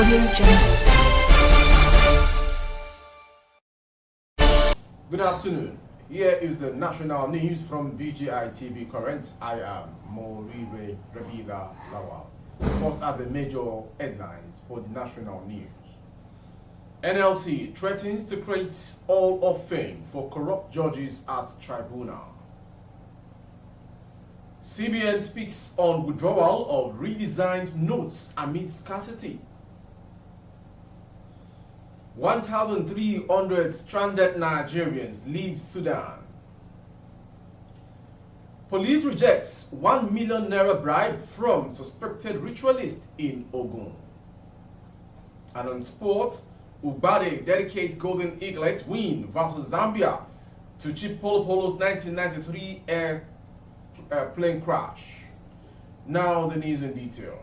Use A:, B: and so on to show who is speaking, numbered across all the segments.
A: Good afternoon. Here is the national news from BGI TV Current. I am Moribe Rabida Lawal. First are the major headlines for the national news. NLC threatens to create Hall of Fame for corrupt judges at tribunal. CBN speaks on withdrawal of redesigned notes amid scarcity. 1,300 stranded Nigerians leave Sudan. Police rejects 1 million naira bribe from suspected ritualist in Ogun. And on sport, Ubade dedicates Golden Eaglet win versus Zambia to Chip Polo Polo's 1993 airplane crash. Now the news in detail.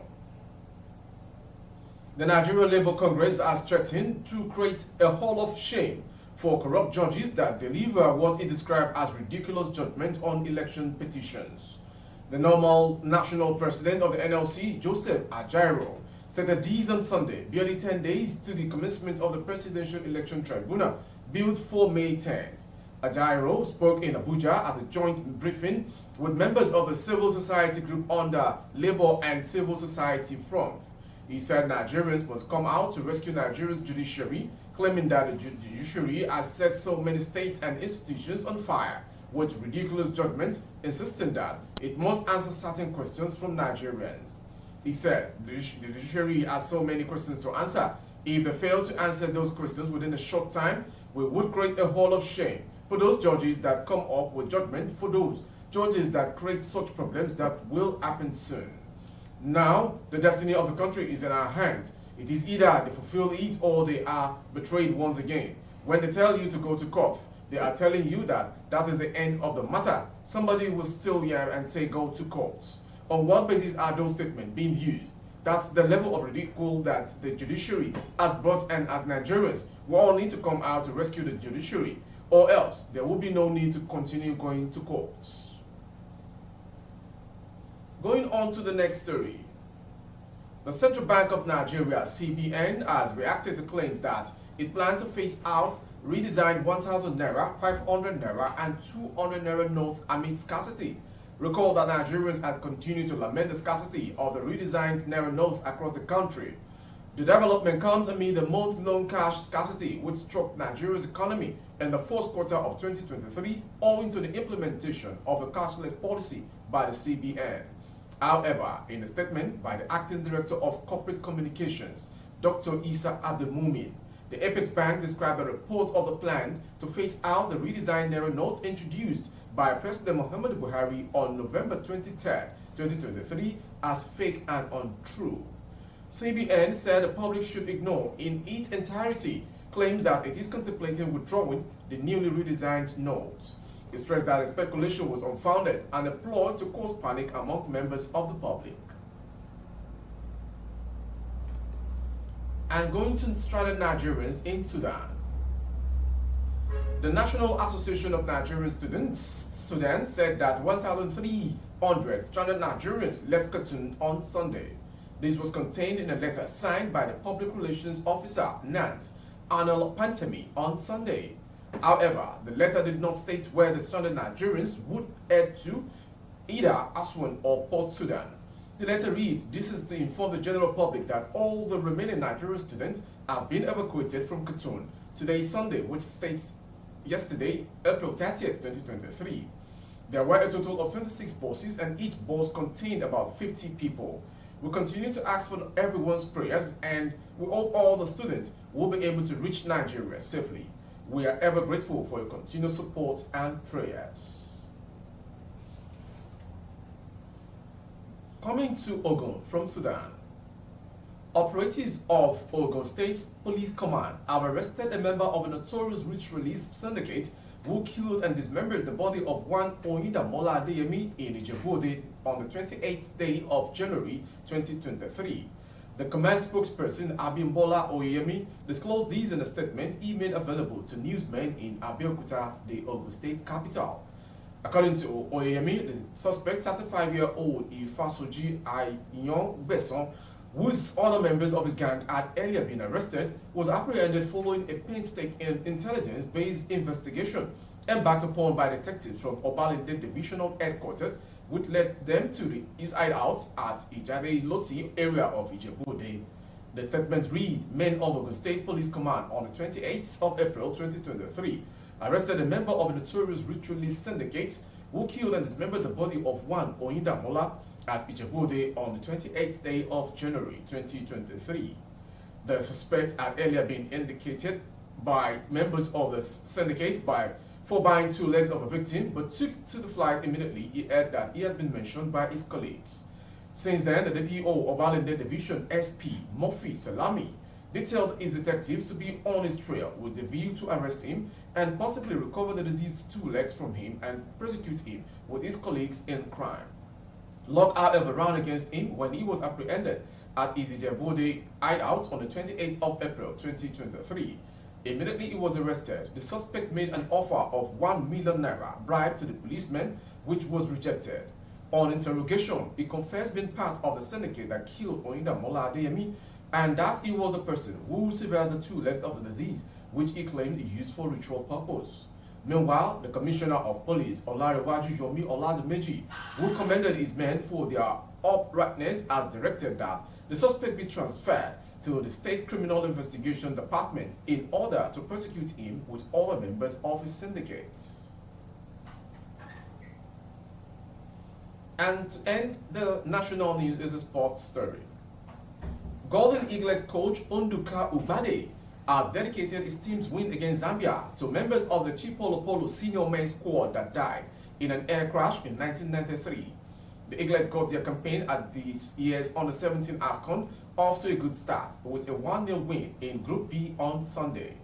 A: The Nigeria Labour Congress has threatened to create a hall of shame for corrupt judges that deliver what it described as ridiculous judgment on election petitions. The normal national president of the NLC, Joseph Ajaero, stated this on Sunday, barely 10 days to the commencement of the Presidential Election Tribunal, built for May 10th. Ajaero spoke in Abuja at a joint briefing with members of the civil society group under Labour and Civil Society Front. He said Nigerians must come out to rescue Nigeria's judiciary, claiming that the judiciary has set so many states and institutions on fire with ridiculous judgment, insisting that it must answer certain questions from Nigerians. He said the judiciary has so many questions to answer. If they fail to answer those questions within a short time, we would create a hall of shame for those judges that come up with judgment, for those judges that create such problems that will happen soon. Now, the destiny of the country is in our hands. It is either they fulfill it or they are betrayed once again. When they tell you to go to court, they are telling you that that is the end of the matter. Somebody will still yell and say go to court. On what basis are those statements being used? That's the level of ridicule that the judiciary has brought, and as Nigerians, we all need to come out to rescue the judiciary, or else there will be no need to continue going to court. Going on to the next story. The Central Bank of Nigeria, CBN, has reacted to claims that it plans to phase out redesigned 1,000 naira, 500 naira, and 200 naira notes amid scarcity. Recall that Nigerians had continued to lament the scarcity of the redesigned naira notes across the country. The development comes amid the month-long cash scarcity which struck Nigeria's economy in the first quarter of 2023 owing to the implementation of a cashless policy by the CBN. However, in a statement by the Acting Director of Corporate Communications, Dr. Isa Abdelmumin, the Apex Bank described a report of the plan to phase out the redesigned naira notes introduced by President Muhammadu Buhari on November 23, 2023 as fake and untrue. CBN said the public should ignore in its entirety claims that it is contemplating withdrawing the newly redesigned notes. He stressed that the speculation was unfounded and a ploy to cause panic among members of the public. And going to stranded Nigerians in Sudan. The National Association of Nigerian Students, Sudan, said that 1,300 stranded Nigerians left Khartoum on Sunday. This was contained in a letter signed by the Public Relations Officer, NANT, Arnold Pantemi, on Sunday. However, the letter did not state where the stranded Nigerians would head to, either Aswan or Port Sudan. The letter read, "This is to inform the general public that all the remaining Nigerian students have been evacuated from Khartoum today, Sunday," which states yesterday, April 30th, 2023. There were a total of 26 buses and each bus contained about 50 people. We continue to ask for everyone's prayers and we hope all the students will be able to reach Nigeria safely. We are ever grateful for your continued support and prayers. Coming to Ogun from Sudan. Operatives of Ogun State Police Command have arrested a member of a notorious ritualist syndicate who killed and dismembered the body of one Oyindamola Adeyemi in Ijebu-Ode on the 28th day of January 2023. The command spokesperson Abimbola Oyemi disclosed this in a statement he made available to newsmen in Abeokuta, the Ogun State capital. According to Oyemi, the suspect, 35-year-old Ifasoji Ayan Beson, whose other members of his gang had earlier been arrested, was apprehended following a painstaking intelligence-based investigation embarked upon by detectives from Obalende Divisional Headquarters, which led them to his hideout at Ijade Loti area of Ijebu-Ode. The statement read, men of Ogun State Police Command on the 28th of April 2023 arrested a member of a notorious ritualist syndicate who killed and dismembered the body of one Oyinda Mola at Ijebu-Ode on the 28th day of January 2023. The suspect had earlier been indicated by members of the syndicate for buying 2 legs of a victim, but took to the flight immediately he heard that he has been mentioned by his colleagues. Since then, the DPO of Alende Division SP Murphy Salami detailed his detectives to be on his trail with the view to arrest him and possibly recover the deceased's 2 legs from him and prosecute him with his colleagues in crime. Luck, however, ran against him when he was apprehended at his Ijebu-Ode hideout on the 28th of April 2023. Immediately he was arrested, the suspect made an offer of 1 million naira bribe to the policeman, which was rejected. On interrogation, he confessed being part of the syndicate that killed Oyinda Mola Adeyemi and that he was the person who severed the 2 legs of the deceased, which he claimed he used for ritual purpose. Meanwhile, the Commissioner of Police, Olarewaju Yomi Olademeji, who commended his men for their uprightness, has directed that the suspect be transferred to the State Criminal Investigation Department in order to prosecute him with other members of his syndicates. And to end the national news is a sports story. Golden Eaglet coach Onduka Ubade has dedicated his team's win against Zambia to members of the Chipolo Polo senior men's squad that died in an air crash in 1993. The Eaglet got their campaign at this year's Under-17 AFCON off to a good start with a 1-0 win in Group B on Sunday.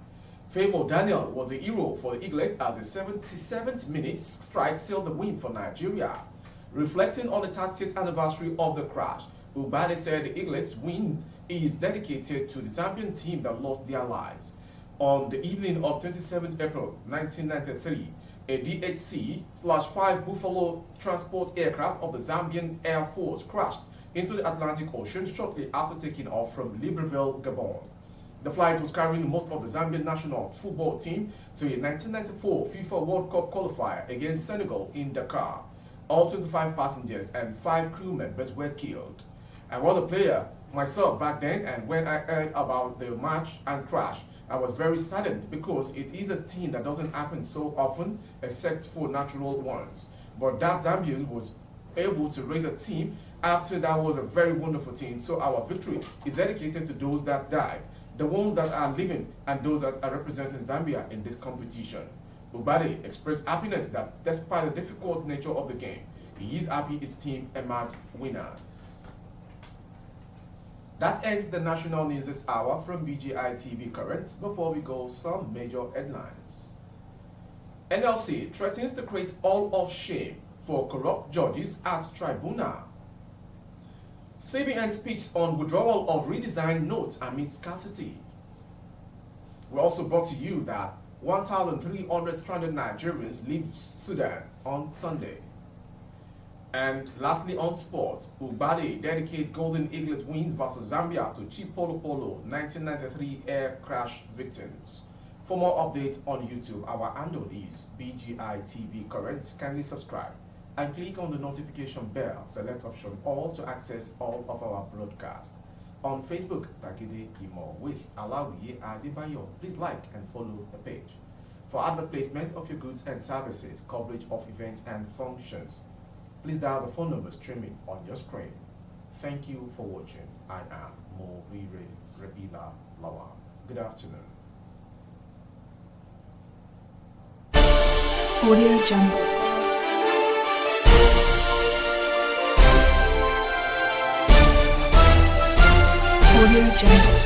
A: Favour Daniel was a hero for the Eaglet as a 77th minute strike sealed the win for Nigeria. Reflecting on the 30th anniversary of the crash, Ubade said the Eaglet's win is dedicated to the Zambian team that lost their lives. On the evening of 27th April 1993, a DHC-5 Buffalo transport aircraft of the Zambian Air Force crashed into the Atlantic Ocean shortly after taking off from Libreville, Gabon. The flight was carrying most of the Zambian national football team to a 1994 FIFA World Cup qualifier against Senegal in Dakar. All 25 passengers and 5 crew members were killed. I was a player myself back then, and when I heard about the match and crash, I was very saddened because it is a thing that doesn't happen so often except for natural ones. But that Zambian was able to raise a team after that was a very wonderful team. So our victory is dedicated to those that died, the ones that are living, and those that are representing Zambia in this competition. Ubade expressed happiness that despite the difficult nature of the game, he is happy his team emerged winners. That ends the national news this hour from BGI TV Currents. Before we go, some major headlines. NLC threatens to create all of shame for corrupt judges at tribunal. CBN speaks on withdrawal of redesigned notes amid scarcity. We also brought to you that 1,300 stranded Nigerians leave Sudan on Sunday. And lastly, on sport, Ubade dedicates Golden Eaglet wins versus Zambia to Chipolo Polo 1993 air crash victims. For more updates on YouTube, our handle is BGI TV Currents. Kindly subscribe and click on the notification bell. Select option all to access all of our broadcasts. On Facebook, Bagide Imo with Alawiye Adebayo. Please like and follow the page. For advert placement of your goods and services, coverage of events and functions, please dial the phone number streaming on your screen. Thank you for watching. I am Morire Rebila Lawa. Good afternoon.
B: Audio Jungle. Audio Jungle.